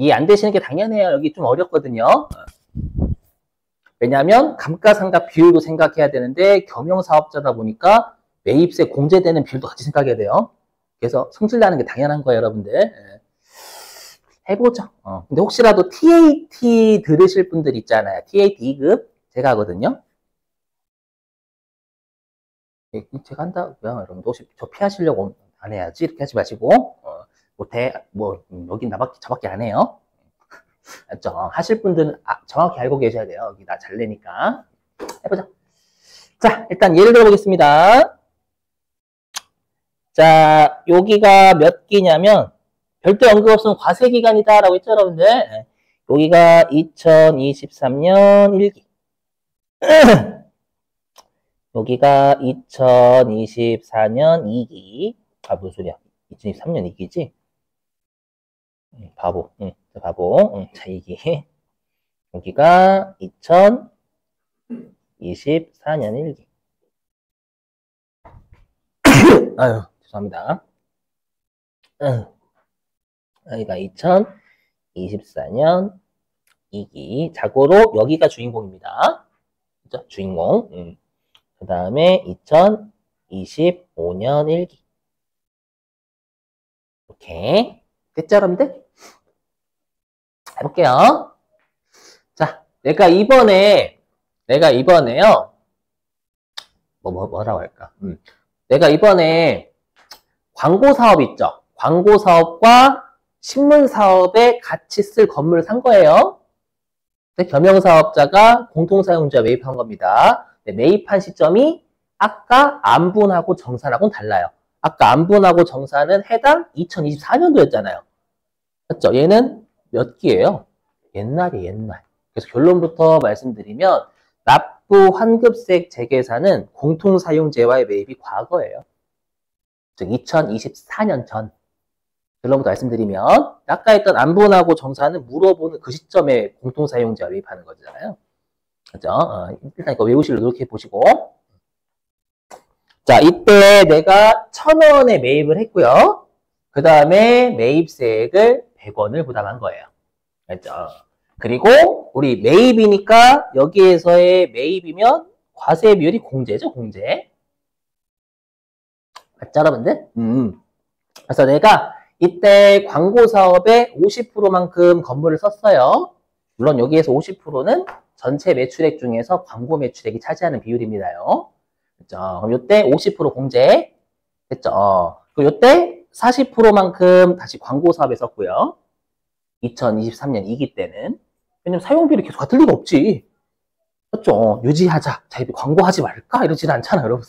이해 안 되시는 게 당연해요. 여기 좀 어렵거든요. 왜냐하면 감가상각 비율도 생각해야 되는데 겸용사업자다 보니까 매입세 공제되는 비율도 같이 생각해야 돼요. 그래서 성질 나는 게 당연한 거예요, 여러분들. 해보죠. 근데 혹시라도 TAT 들으실 분들 있잖아요. TAT 2급 제가 하거든요. 제가 한다고요, 여러분들. 혹시 저 피하시려고 안 해야지 이렇게 하지 마시고 여긴 저밖에 안 해요. 맞죠? 하실 분들은 정확히 알고 계셔야 돼요. 여기 나 잘 내니까. 해보자. 자, 일단 예를 들어보겠습니다. 자, 여기가 몇 기냐면 별도 언급 없으면 과세기간이다 라고 했죠, 여러분들. 여기가 2023년 1기. 여기가 2024년 2기. 무슨 소리야? 2023년 2기지? 바보. 바보. 자, 2기. 여기가 2024년 1기. 아유, 죄송합니다. 여기가 2024년 2기. 자고로 여기가 주인공입니다. 그죠? 주인공. 그 다음에 2025년 1기. 오케이. 됐죠, 여러분들? 해볼게요. 자, 내가 이번에요. 뭐라고 할까? 내가 이번에 광고 사업 있죠? 광고 사업과 신문 사업에 같이 쓸 건물을 산 거예요. 겸용사업자가 공통사용자 매입한 겁니다. 매입한 시점이 아까 안분하고 정산하고는 달라요. 아까 안분하고 정산은 해당 2024년도였잖아요. 맞죠? 얘는 몇 기예요? 옛날이에요, 옛날. 그래서 결론부터 말씀드리면 납부 환급세 재계산은 공통사용재와의 매입이 과거예요. 즉 2024년 전. 결론부터 말씀드리면 아까 했던 안분하고 정산은 물어보는 그 시점에 공통사용재와 매입하는 거잖아요. 그죠? 일단 이거 외우시려고 노력해 보시고. 자, 이때 내가 1,000원에 매입을 했고요. 그 다음에 매입세액을 100원을 부담한 거예요. 알죠? 그리고 우리 매입이니까 여기에서의 매입이면 과세 비율이 공제죠, 공제. 맞죠, 여러분들? 그래서 내가 이때 광고 사업에 50%만큼 건물을 썼어요. 물론 여기에서 50%는 전체 매출액 중에서 광고 매출액이 차지하는 비율입니다요. 됐죠? 그럼 이때 50% 공제. 됐죠? 그리고 이때 40%만큼 다시 광고 사업에 썼고요. 2023년 2기 때는. 왜냐면 사용비율이 계속 같을 리가 없지. 그렇죠? 유지하자. 자, 광고하지 말까? 이러진 않잖아요, 여러분.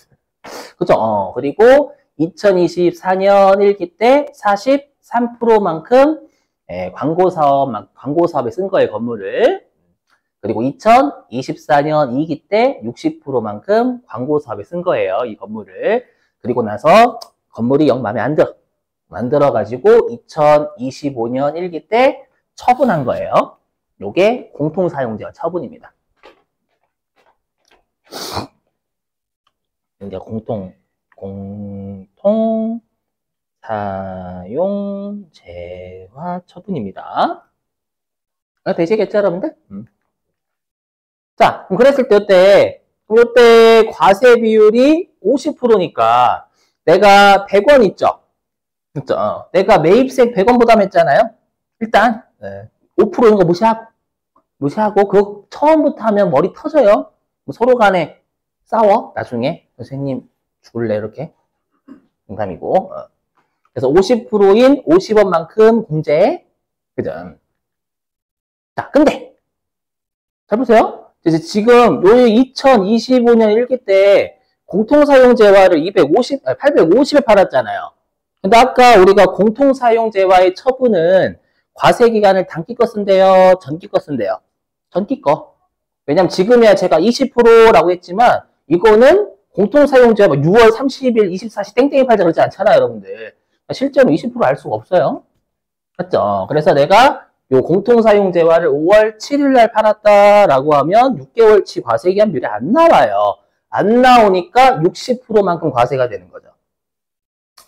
그죠? 그리고 2024년 1기 때 43%만큼 광고 사업에 쓴 거예요, 건물을. 그리고 2024년 2기 때 60%만큼 광고 사업에 쓴 거예요, 이 건물을. 그리고 나서 건물이 영 마음에 안 들어. 만들어가지고 2025년 1기 때 처분한 거예요. 요게 공통사용재와 처분입니다. 이제 공통사용재와 처분입니다. 되시겠죠, 여러분들? 자, 그럼 그랬을 때 이때 과세 비율이 50%니까 내가 100원 있죠? 그렇죠? 내가 매입세 100원 부담했잖아요? 일단 5% 이런 거 무시하고 그거 처음부터 하면 머리 터져요. 뭐 서로 간에 싸워 나중에 선생님 죽을래 이렇게 농담이고. 그래서 50%인 50원만큼 공제. 그죠? 자, 근데 잘 보세요. 이제 지금 요 2025년 1기 때 공통사용재화를 850에 팔았잖아요. 근데 아까 우리가 공통사용재화의 처분은 과세기간을 단기 거 쓴대요, 전기 거 쓴대요? 전기 거. 왜냐면 지금이야 제가 20%라고 했지만 이거는 공통사용재화 6월 30일 24시 땡땡이 팔자 그러지 않잖아요, 여러분들. 실제로 20% 알 수가 없어요. 맞죠? 그래서 내가 요 공통사용재화를 5월 7일 날 팔았다라고 하면 6개월치 과세기한 비율이 안 나와요. 안 나오니까 60%만큼 과세가 되는 거죠.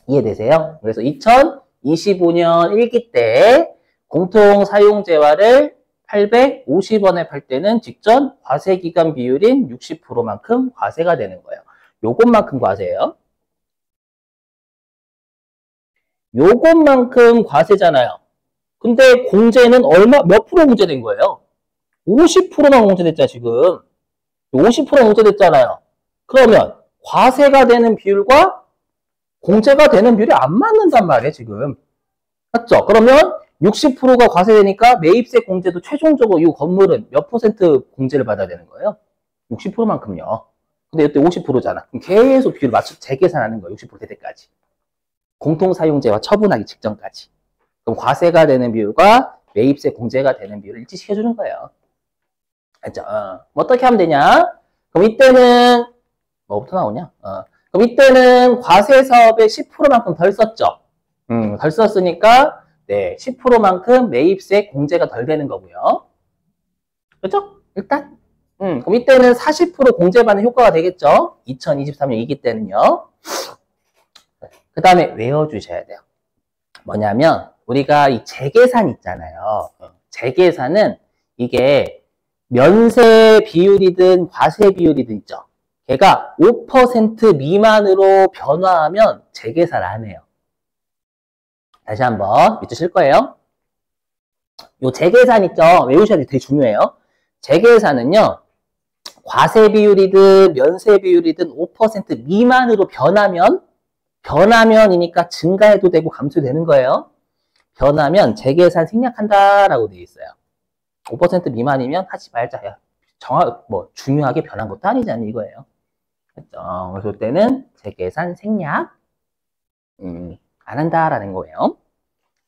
이해되세요? 그래서 2025년 1기 때 공통 사용재화를 850원에 팔 때는 직전 과세기간 비율인 60%만큼 과세가 되는 거예요. 요것만큼 과세예요. 요것만큼 과세잖아요. 근데 공제는 몇 프로 공제된 거예요? 50%만 공제됐잖아, 지금. 50% 공제됐잖아요. 그러면 과세가 되는 비율과 공제가 되는 비율이 안 맞는단 말이에요, 지금. 맞죠? 그러면 60%가 과세되니까 매입세 공제도 최종적으로 이 건물은 몇 퍼센트 공제를 받아야 되는 거예요? 60%만큼요. 근데 이때 50%잖아. 그럼 계속 비율을 맞춰 재계산하는 거예요, 60%될 때까지. 공통사용재와 처분하기 직전까지. 그럼 과세가 되는 비율과 매입세 공제가 되는 비율을 일치시켜주는 거예요. 알죠? 어떻게 하면 되냐? 그럼 이때는 뭐부터 나오냐? 그럼 이때는 과세 사업에 10%만큼 덜 썼죠? 덜 썼으니까 네, 10%만큼 매입세 공제가 덜 되는 거고요. 그렇죠? 일단 그럼 이때는 40% 공제받는 효과가 되겠죠? 2023년 이기 때는요. 그 다음에 외워주셔야 돼요. 뭐냐면 우리가 이 재계산 있잖아요. 재계산은 이게 면세 비율이든 과세 비율이든 있죠. 걔가 5% 미만으로 변화하면 재계산 안 해요. 다시 한번 밑줄 칠 거예요. 요 재계산 있죠? 외우셔야 되게 중요해요. 재계산은요. 과세 비율이든 면세 비율이든 5% 미만으로 변하면이니까 증가해도 되고 감소해도 되는 거예요. 변하면 재계산 생략한다라고 되어 있어요. 5% 미만이면 하지 말자. 중요하게 변한 것도 아니잖아, 이거예요. 그렇죠? 그래서 이때는 재계산 생략, 안 한다라는 거예요.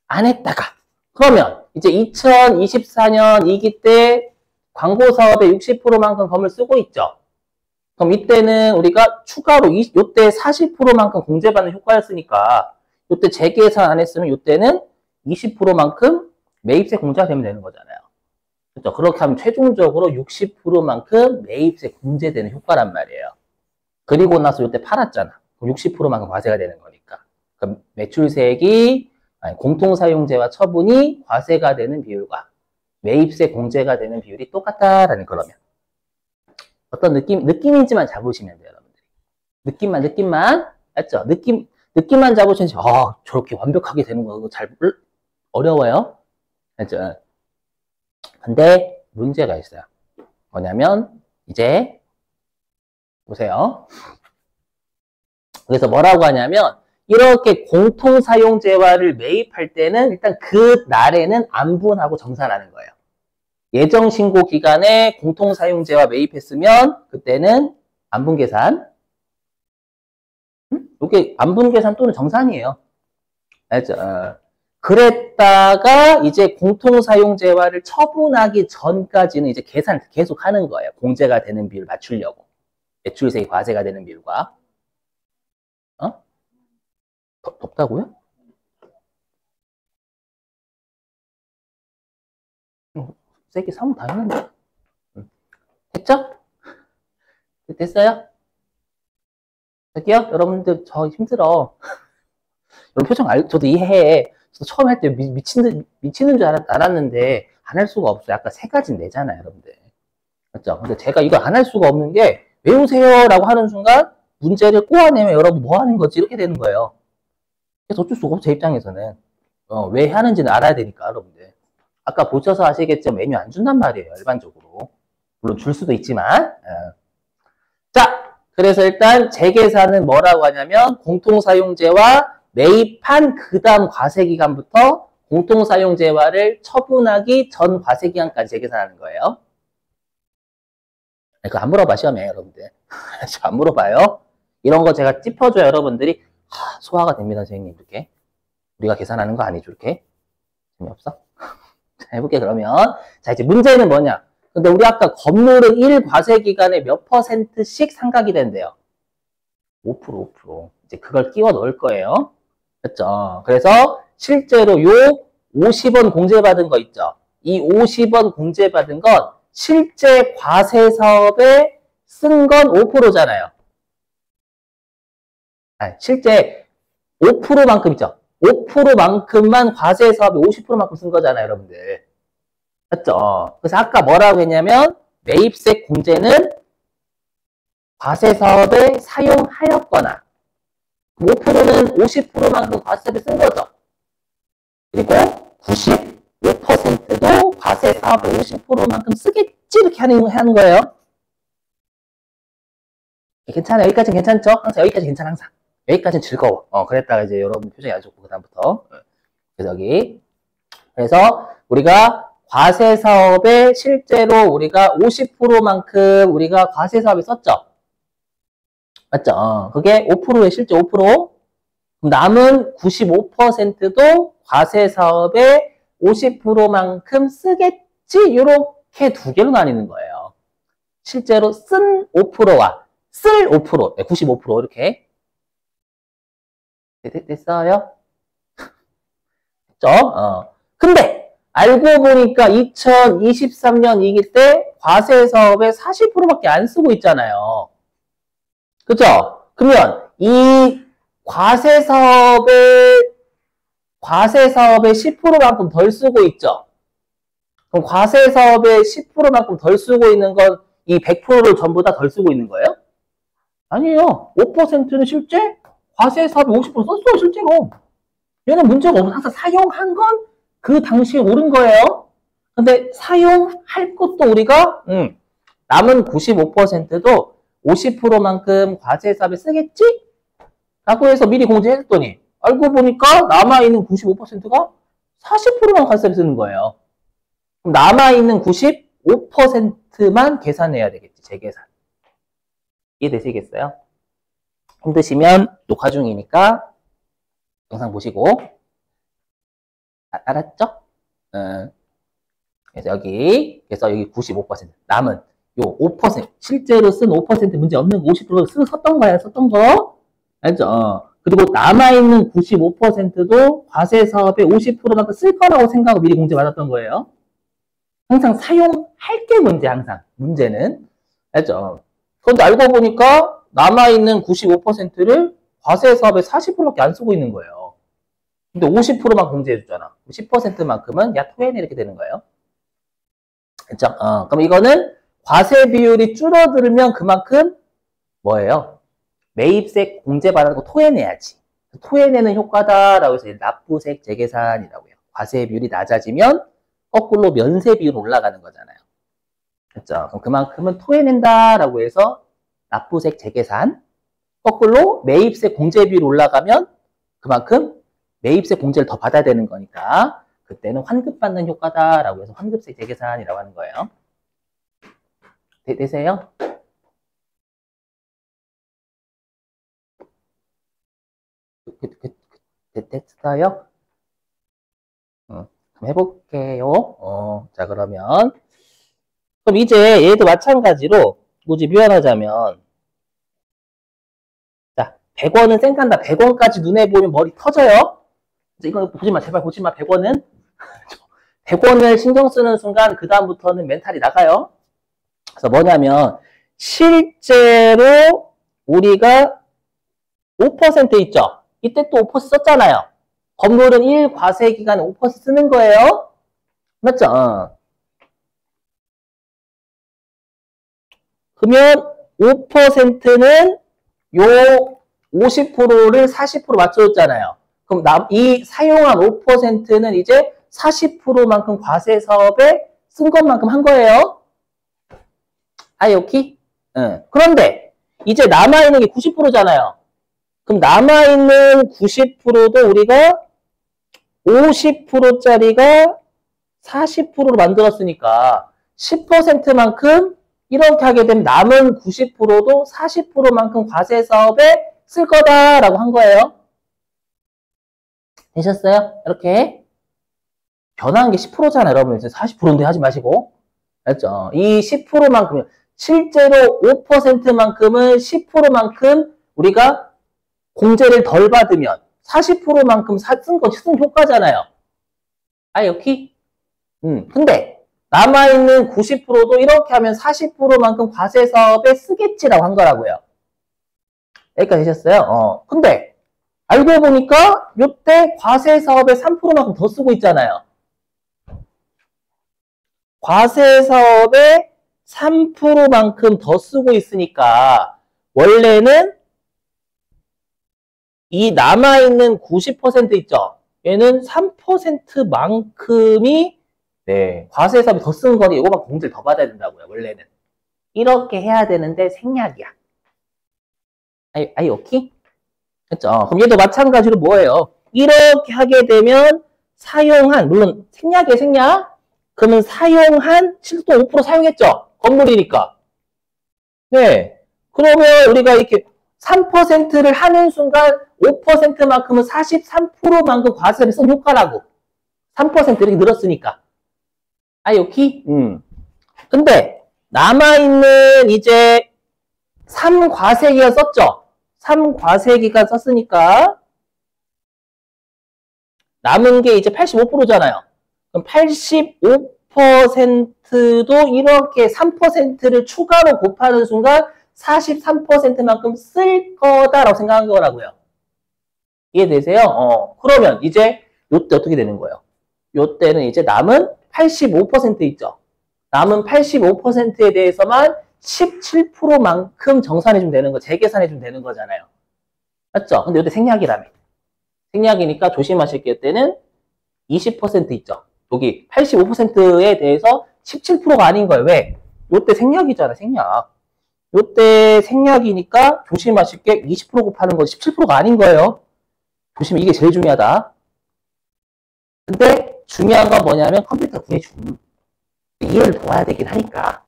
안 했다가. 그러면 이제 2024년 2기 때 광고 사업에 60%만큼 건물 쓰고 있죠. 그럼 이때는 우리가 추가로 요때 40%만큼 공제받는 효과였으니까 요때 재계산 안 했으면 요때는 20%만큼 매입세 공제가 되면 되는 거잖아요. 그렇죠? 그렇게 하면 최종적으로 60%만큼 매입세 공제되는 효과란 말이에요. 그리고 나서 요때 팔았잖아. 그럼 60%만큼 과세가 되는 거니까. 그럼 매출세액이 공통사용재와 처분이 과세가 되는 비율과 매입세 공제가 되는 비율이 똑같다라는 거라면 어떤 느낌인지만 잡으시면 돼요, 여러분들이. 느낌만. 맞죠? 느낌만 잡으시면, 저렇게 완벽하게 되는 거, 어려워요? 맞죠? 근데, 문제가 있어요. 뭐냐면, 이제, 보세요. 그래서 뭐라고 하냐면, 이렇게 공통사용재화를 매입할 때는 일단 그 날에는 안분하고 정산하는 거예요. 예정신고 기간에 공통사용재화 매입했으면 그때는 안분계산. 이게 안분계산 또는 정산이에요. 알죠? 그랬다가 이제 공통사용재화를 처분하기 전까지는 이제 계산 계속 하는 거예요. 공제가 되는 비율 맞추려고. 매출세액 과세가 되는 비율과. 덥다고요? 세게 사면 다 했는데. 됐죠? 됐어요? 저기요? 여러분들 저 힘들어. 여러분 표정 저도 이해해. 저도 처음 할 때 미치는 줄 알았는데 안 할 수가 없어요. 아까 세 가지 내잖아요, 여러분들. 맞죠? 근데 제가 이걸 안 할 수가 없는 게 외우세요 라고 하는 순간 문제를 꼬아내면 여러분 뭐 하는 거지? 이렇게 되는 거예요. 그래서 어쩔 수가 없어, 제 입장에서는. 왜 하는지는 알아야 되니까, 여러분들. 아까 보셔서 아시겠지만 메뉴 안 준단 말이에요, 일반적으로. 물론 줄 수도 있지만. 자, 그래서 일단 재계산은 뭐라고 하냐면 공통사용재와 매입한 그 다음 과세기간부터 공통사용재화를 처분하기 전 과세기간까지 재계산하는 거예요. 그거 안 물어봐, 시험에, 여러분들. 안 물어봐요. 이런 거 제가 짚어줘야 여러분들이 소화가 됩니다, 선생님. 이렇게. 우리가 계산하는 거 아니죠, 이렇게. 재미없어? 자, 해볼게, 그러면. 자, 이제 문제는 뭐냐? 근데 우리 아까 건물은 1 과세기간에 몇 %씩 상각이 된대요? 5%. 이제 그걸 끼워 넣을 거예요. 그렇죠? 그래서 실제로 요 50원 공제받은 거 있죠? 이 50원 공제받은 건 실제 과세 사업에 쓴 건 5%잖아요. 실제 5%만큼 있죠? 5%만큼만 과세 사업에 50%만큼 쓴 거잖아요, 여러분들. 맞죠? 그래서 아까 뭐라고 했냐면 매입세 공제는 과세 사업에 사용하였거나 5%는 50%만큼 과세를 쓴 거죠. 그리고 95%도 과세 사업에 50%만큼 쓰겠지 이렇게 하는 거예요. 괜찮아요. 여기까지는 괜찮죠? 항상 여기까지 괜찮아, 항상. 여기까지는 즐거워. 그랬다가 이제 여러분 표정이 안 좋고, 그다음부터. 그래서 여기. 그래서 우리가 과세 사업에 실제로 우리가 50%만큼 우리가 과세 사업에 썼죠? 맞죠? 그게 5%에 실제 5%. 그럼 남은 95%도 과세 사업에 50%만큼 쓰겠지? 이렇게 두 개로 나뉘는 거예요. 실제로 쓴 5%와 쓸 5%, 95% 이렇게. 됐어요? 됐죠? 근데 알고 보니까 2023년이기 때 과세 사업에 40%밖에 안 쓰고 있잖아요. 그죠? 그러면 이 과세 사업에 10%만큼 덜 쓰고 있죠? 그럼 과세 사업에 10%만큼 덜 쓰고 있는 건 이 100%를 전부 다 덜 쓰고 있는 거예요? 아니에요. 5%는 실제 과세 사업에 50% 썼어요, 실제로. 얘는 문제가 없어. 항상 사용한 건 그 당시에 오른 거예요. 근데 사용할 것도 우리가 남은 95%도 50%만큼 과세 사업에 쓰겠지? 라고 해서 미리 공제했더니 알고 보니까 남아있는 95%가 40%만 과세를 쓰는 거예요. 그럼 남아있는 95%만 계산해야 되겠지, 재계산. 이해되시겠어요? 힘드시면 녹화 중이니까 영상 보시고. 알았죠? 그래서 여기 95% 남은 요 5% 실제로 쓴 5% 문제 없는 거 50% 썼던 거야, 썼던 거. 알죠? 그리고 남아있는 95%도 과세 사업에 50%만큼 쓸 거라고 생각하고 미리 공제 받았던 거예요. 항상 사용할 게 문제, 항상. 문제는. 알죠? 그런데 알고 보니까 남아있는 95%를 과세 사업에 40%밖에 안 쓰고 있는 거예요. 근데 50%만 공제해주잖아. 10%만큼은 야, 토해내 이렇게 되는 거예요. 그죠? 그럼 이거는 과세 비율이 줄어들면 그만큼 뭐예요? 매입세 공제 받아서 토해내야지. 토해내는 효과다라고 해서 납부세 재계산이라고요. 과세 비율이 낮아지면 거꾸로 면세 비율 올라가는 거잖아요. 그죠? 그럼 그만큼은 토해낸다라고 해서 납부세 재계산. 거꾸로 매입세 공제 비율이 올라가면 그만큼 매입세 공제를 더 받아야 되는 거니까 그때는 환급받는 효과다라고 해서 환급세 재계산이라고 하는 거예요. 되세요? 됐어요? 그럼 해볼게요. 자, 그럼 이제 얘도 마찬가지로 뭐지 표현하자면 자, 100원은 쌩간다. 100원까지 눈에 보면 머리 터져요. 이거 보지마, 제발 보지마. 100원은 100원을 신경 쓰는 순간 그 다음부터는 멘탈이 나가요. 그래서 뭐냐면 실제로 우리가 5% 있죠. 이때 또 5% 썼잖아요. 건물은 1과세 기간에 5% 쓰는 거예요. 맞죠? 그러면 5%는 요 50%를 40% 맞춰줬잖아요. 그럼 이 사용한 5%는 이제 40%만큼 과세 사업에 쓴 것만큼 한 거예요. 오케이? 그런데 이제 남아있는 게 90%잖아요. 그럼 남아있는 90%도 우리가 50%짜리가 40%로 만들었으니까 10%만큼 이렇게 하게 되면 남은 90%도 40%만큼 과세 사업에 쓸 거다라고 한 거예요. 되셨어요? 이렇게 변한 게 10%잖아요, 여러분. 40%인데 하지 마시고. 알죠? 이 10%만큼 실제로 5%만큼은 10%만큼 우리가 공제를 덜 받으면 40%만큼 쓴 효과잖아요. 오케이? 근데 남아있는 90%도 이렇게 하면 40%만큼 과세 사업에 쓰겠지라고 한 거라고요. 여기까지 되셨어요? 근데 알고 보니까 요때 과세 사업에 3%만큼 더 쓰고 있잖아요. 과세 사업에 3%만큼 더 쓰고 있으니까 원래는 이 남아있는 90% 있죠? 얘는 3%만큼이 네, 과세 사업이 더 쓰는 거니 이거만 공제를 더 받아야 된다고요. 원래는. 이렇게 해야 되는데 생략이야. 아이 오케이? 그렇죠? 그럼 얘도 마찬가지로 뭐예요? 이렇게 하게 되면 사용한, 물론 생략이에요, 생략. 그러면 사용한 7.5% 사용했죠? 건물이니까. 네. 그러면 우리가 이렇게 3%를 하는 순간 5%만큼은 43%만큼 과세를 쓴 효과라고. 3% 이렇게 늘었으니까. 아이 오케이? 근데 남아있는 이제 3과세기간 썼죠? 3과세기간 썼으니까 남은 게 이제 85%잖아요. 그럼 85%도 이렇게 3%를 추가로 곱하는 순간 43%만큼 쓸 거다라고 생각한 거라고요. 이해되세요? 그러면 이제 요때 어떻게 되는 거예요? 요때는 이제 남은 85% 있죠? 남은 85%에 대해서만 17%만큼 정산해주면 되는 거, 재계산해주면 되는 거잖아요. 맞죠? 근데 요때 생략이라며. 생략이니까 조심하실 게 때는 20% 있죠? 여기 85%에 대해서 17%가 아닌 거예요. 왜? 요때 생략이잖아, 생략. 요때 생략이니까 조심하실 게 20% 곱하는 거 17%가 아닌 거예요. 조심, 이게 제일 중요하다. 근데 중요한 건 뭐냐면 컴퓨터 구해주는 이해를 도와야 되긴 하니까.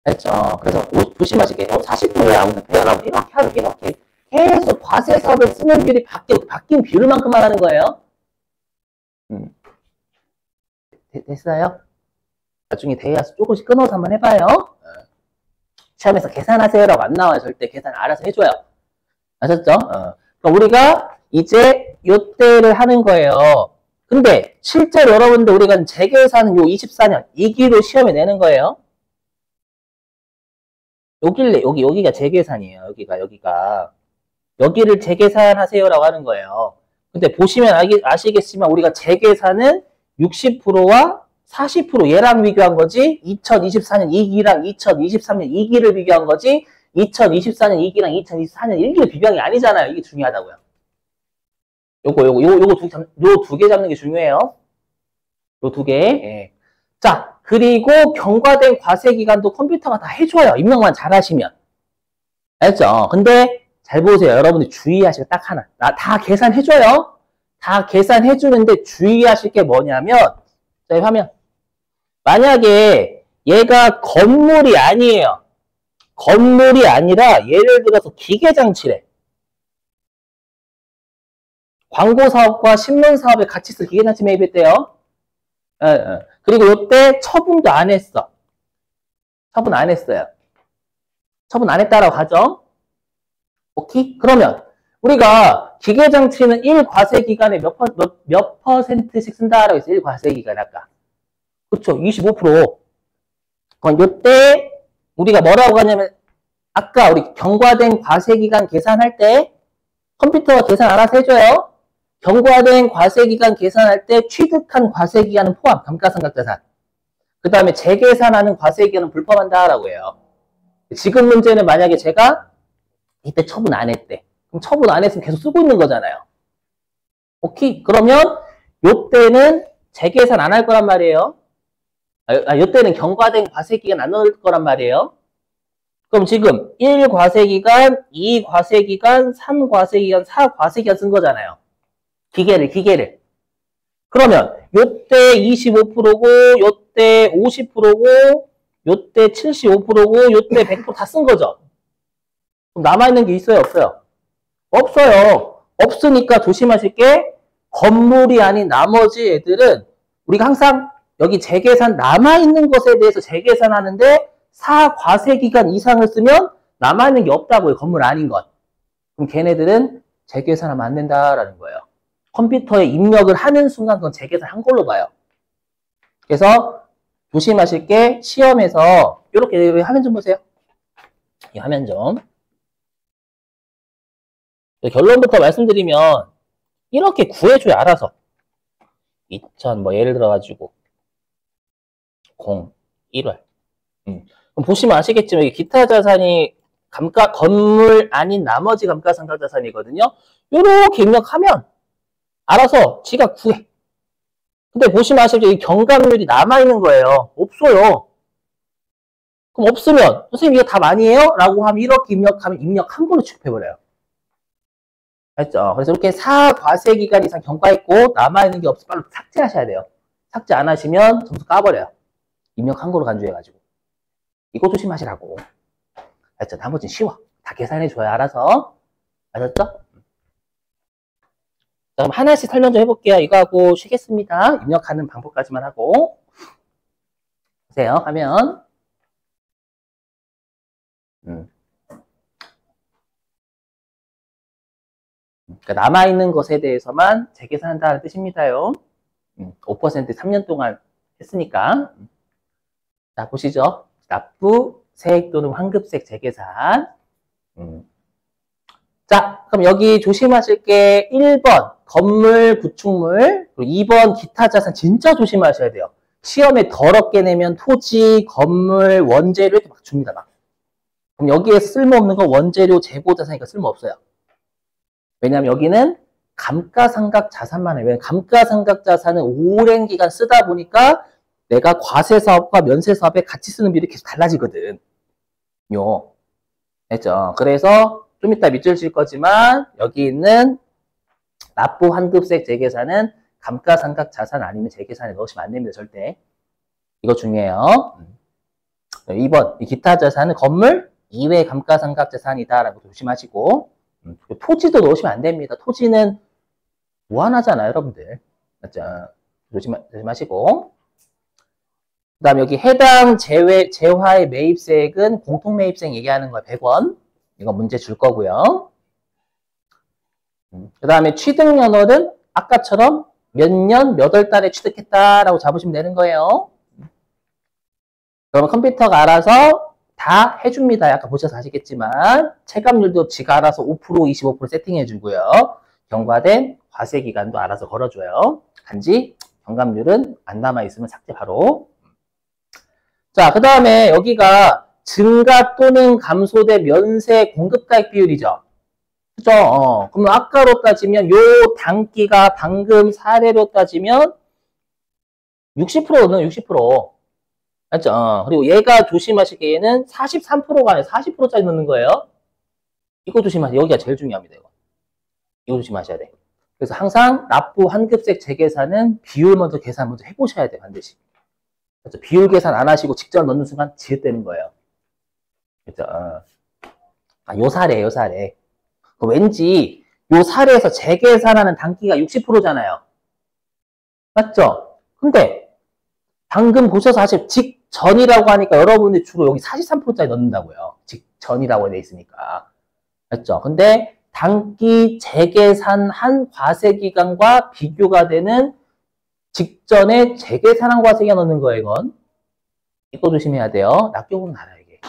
알죠? 그래서 조심하시게 40%야 오늘 배열하고 이렇게 하고 이렇게 계속 과세 사업을 쓰는 비율이 바뀐 비율만큼만 하는 거예요. 됐어요? 나중에 대회에서 조금씩 끊어서 한번 해봐요. 시험에서 계산하세요라고 안 나와요. 절대 계산 알아서 해줘요. 아셨죠? 그러니까 우리가 이제 요때를 하는 거예요. 근데 실제로 여러분들 우리가 재계산은 요 24년 2기로 시험에 내는 거예요. 여기가 재계산이에요. 여기를 재계산하세요라고 하는 거예요. 근데 보시면 아시겠지만 우리가 재계산은 60%와 40% 얘랑 비교한 거지 2024년 2기랑 2023년 2기를 비교한 거지 2024년 2기랑 2024년 1기를 비교한 게 아니잖아요. 이게 중요하다고요. 요 두 개 잡는 게 중요해요. 요 두 개. 예. 자, 그리고 경과된 과세 기간도 컴퓨터가 다 해줘요. 입력만 잘 하시면. 알죠? 근데 잘 보세요. 여러분들 주의하실 게 딱 하나. 다 계산해줘요. 다 계산해주는데 주의하실 게 뭐냐면, 자, 이 화면. 만약에 얘가 건물이 아니에요. 건물이 아니라 예를 들어서 기계장치래. 광고사업과 신문사업에 같이 쓸 기계장치 매입했대요. 그리고 이때 처분도 안 했어. 처분 안 했어요. 처분 안 했다라고 하죠. 오케이? 그러면 우리가 기계장치는 1과세기간에 몇 퍼센트씩 쓴다라고 했어요. 1과세기간 아까. 그렇죠. 25%. 그럼 이때 우리가 뭐라고 하냐면 아까 우리 경과된 과세기간 계산할 때 컴퓨터가 계산 알아서 해줘요. 경과된 과세기간 계산할 때 취득한 과세기간은 포함, 감가상각자산. 그 다음에 재계산하는 과세기간은 불포함한다라고 해요. 지금 문제는 만약에 제가 이때 처분 안 했대. 그럼 처분 안 했으면 계속 쓰고 있는 거잖아요. 오케이? 그러면 요때는 재계산 안 할 거란 말이에요. 요때는 경과된 과세기간 안 넣을 거란 말이에요. 그럼 지금 1과세기간, 2과세기간, 3과세기간, 4과세기간 쓴 거잖아요. 기계를. 그러면 요때 25%고 요때 50%고 요때 75%고 요때 100% 다 쓴 거죠. 그럼 남아있는 게 있어요, 없어요? 없어요. 없으니까 조심하실 게 건물이 아닌 나머지 애들은 우리가 항상 여기 재계산 남아있는 것에 대해서 재계산하는데 4과세기간 이상을 쓰면 남아있는 게 없다고요. 건물 아닌 것. 그럼 걔네들은 재계산하면 안 된다라는 거예요. 컴퓨터에 입력을 하는 순간 그건 재계산한 걸로 봐요. 그래서 조심하실 게 시험에서 이렇게 화면 좀 보세요. 이 화면 좀. 결론부터 말씀드리면 이렇게 구해줘요. 알아서. 2000 뭐 예를 들어가지고 1월. 그럼 보시면 아시겠지만 이게 기타 자산이 건물 아닌 나머지 감가상각 자산이거든요. 요렇게 입력하면 알아서 지가 구해. 근데 보시면 아시겠지만 이 경감률이 남아있는 거예요. 없어요. 그럼 없으면 선생님 이거 답 아니에요? 라고 하면 이렇게 입력하면 입력 한 번로 취급해버려요. 알죠? 그래서 이렇게 4과세기간 이상 경과했고 남아있는 게 없으면 빨리 삭제하셔야 돼요. 삭제 안 하시면 점수 까버려요. 입력 한 거로 간주해가지고. 이거 조심하시라고. 알죠? 나머지는 쉬워. 다 계산해줘야 알아서. 아셨죠? 자, 그럼 하나씩 설명 좀 해볼게요. 이거 하고 쉬겠습니다. 입력하는 방법까지만 하고. 보세요. 하면 그러니까 남아있는 것에 대해서만 재계산한다는 뜻입니다요. 5% 3년 동안 했으니까. 자, 보시죠. 납부, 세액 또는 환급세액 재계산. 자, 그럼 여기 조심하실 게 1번 건물, 구축물, 그리고 2번 기타 자산 진짜 조심하셔야 돼요. 시험에 더럽게 내면 토지, 건물, 원재료 이렇게 막 줍니다. 막. 그럼 여기에서 쓸모없는 건 원재료, 재고 자산이니까 쓸모없어요. 왜냐하면 여기는 감가상각 자산만 해요. 왜냐하면 감가상각 자산은 오랜 기간 쓰다 보니까 내가 과세사업과 면세사업에 같이 쓰는 비율이 계속 달라지거든. 요. 됐죠? 그래서 좀 이따 밑줄 칠 거지만 여기 있는 납부 환급세액 재계산은 감가상각 자산 아니면 재계산에 넣으시면 안 됩니다. 절대. 이거 중요해요. 2번 이 기타 자산은 건물 이외의 감가상각 자산이다라고 조심하시고 토지도 넣으시면 안 됩니다. 토지는 무한하잖아요, 여러분들. 맞죠? 조심하시고. 그 다음 여기 해당 재화의 매입세액은 공통매입세액 얘기하는 거예요. 100원. 이거 문제 줄 거고요. 그 다음에 취득연월은 아까처럼 몇 년, 몇 월 달에 취득했다라고 잡으시면 되는 거예요. 그러면 컴퓨터가 알아서 다 해줍니다. 아까 보셔서 아시겠지만 체감률도 지가 알아서 5%, 25% 세팅해주고요. 경과된 과세기간도 알아서 걸어줘요. 단지 경감률은 안 남아있으면 삭제 바로. 자, 그 다음에 여기가 증가 또는 감소된 면세 공급가액 비율이죠. 그죠? 그러면 아까로 따지면 요 단기가 방금 사례로 따지면 60%는 60%. 맞죠? 그리고 얘가 조심하시기에는 43%가 아니라 40%짜리 넣는 거예요. 이거 조심하세요. 여기가 제일 중요합니다. 이거 조심하셔야 돼요. 그래서 항상 납부 환급세액 재계산은 비율 먼저 계산 먼저 해보셔야 돼요. 반드시. 그렇죠? 비율 계산 안 하시고 직접 넣는 순간 지읒되는 거예요. 그렇죠? 요 사례. 왠지 요 사례에서 재계산하는 단기가 60%잖아요. 맞죠? 근데 방금 보셔서 사실 직전이라고 하니까 여러분들이 주로 여기 43%짜리 넣는다고요. 직전이라고 되어 있으니까. 맞죠? 근데 단기 재계산한 과세기간과 비교가 되는 직전에 재계산한 과세기간 넣는 거예요, 이건. 이거 조심해야 돼요. 납기록은 알아요, 이게.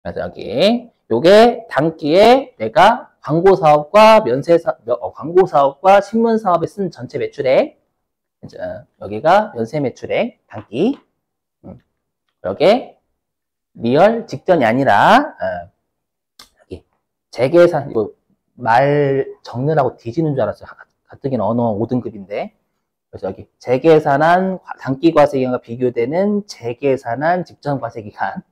그래서 여기 요게 단기에 내가 광고사업과 광고사업과 신문사업에 쓴 전체 매출액, 여기가 면세 매출액 단기, 여기 리얼 직전이 아니라 여기 재계산, 이거 말 적느라고 뒤지는 줄 알았어요. 가뜩이나 언어 5등급인데. 그래서 여기 재계산한 단기 과세기간과 비교되는 재계산한 직전 과세기간.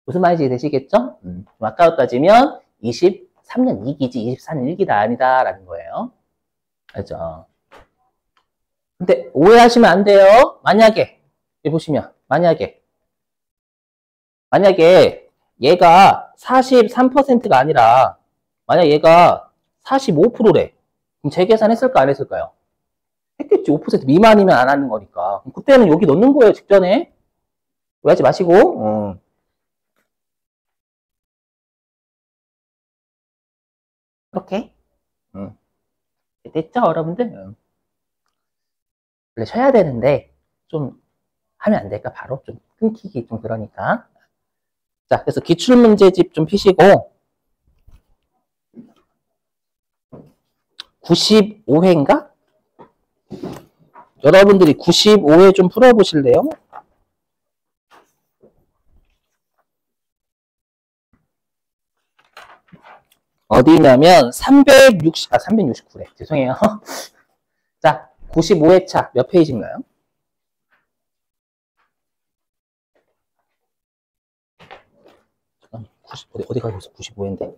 무슨 말인지 되시겠죠? 아까로 따지면 23년 2기지 24년 1기다 아니다라는 거예요. 알죠? 근데 오해하시면 안 돼요. 만약에 여기 보시면 만약에 얘가 43%가 아니라 만약 얘가 45%래. 그럼 재계산했을까 안 했을까요? 했겠지. 5% 미만이면 안 하는 거니까. 그때는 여기 넣는 거예요. 직전에. 오해하지 마시고. 이렇게. 됐죠, 여러분들? 원래 쉬어야 되는데 좀 하면 안 될까? 바로 좀 끊기기 좀 그러니까. 자, 그래서 기출문제집 좀 피시고 95회인가? 여러분들이 95회 좀 풀어보실래요? 어디냐면 369회. 죄송해요. 자, 95회차 몇 페이지인가요? 어디 가고 있어? 95회인데.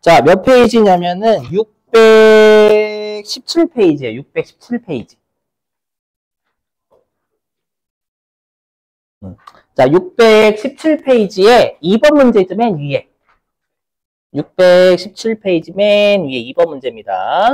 자, 몇 페이지냐면은 617페이지예요. 617페이지. 자, 617페이지에 2번 문제죠, 맨 위에. 617페이지 맨 위에 2번 문제입니다.